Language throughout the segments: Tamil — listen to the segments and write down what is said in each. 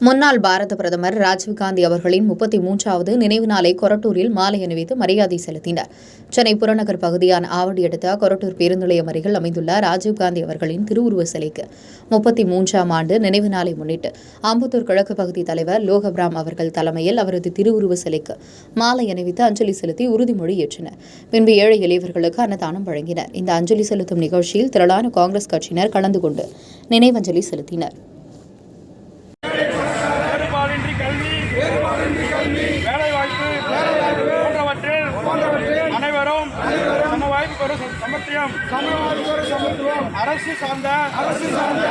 முன்னாள் பாரத பிரதமர் ராஜீவ்காந்தி அவர்களின் 33வது நினைவு நாளை கொரட்டூரில் மாலை அணிவித்து மரியாதை செலுத்தினர். சென்னை புறநகர் பகுதியான ஆவடி அடுத்த கொரட்டூர் பேருந்து நிலையம் அருகில் அமைந்துள்ள ராஜீவ்காந்தி அவர்களின் திருவுருவ சிலைக்கு 33ஆம் ஆண்டு நினைவு நாளை முன்னிட்டு அம்பத்தூர் கிழக்கு பகுதி தலைவர் லோகபிராம் அவர்கள் தலைமையில் அவரது திருவுருவ சிலைக்கு மாலை அணிவித்து அஞ்சலி செலுத்தி உறுதிமொழி ஏற்றனர். பின்பு ஏழை எளியவர்களுக்கு அன்னதானம் வழங்கினர். இந்த அஞ்சலி செலுத்தும் நிகழ்ச்சியில் திரளான காங்கிரஸ் கட்சியினர் கலந்து கொண்டு நினைவஞ்சலி செலுத்தினர். அனைவரும் சமத்துவம் அரசு சார்ந்த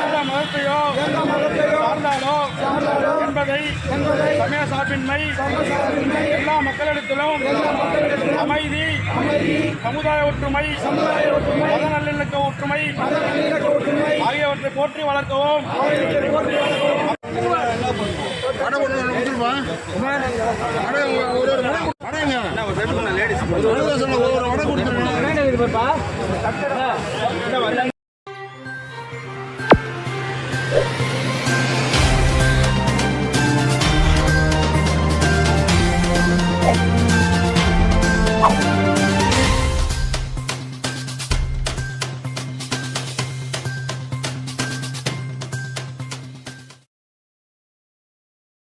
எந்த மதத்தையோ சார்ந்தாலோ என்பதை சமய சார்பின்மை எல்லா மக்களிடத்திலும் அமைதி, சமுதாய ஒற்றுமை, மத நல்லிணக்க ஒற்றுமை ஆகியவற்றை போற்றி வளர்க்கவும். லேடிஸ்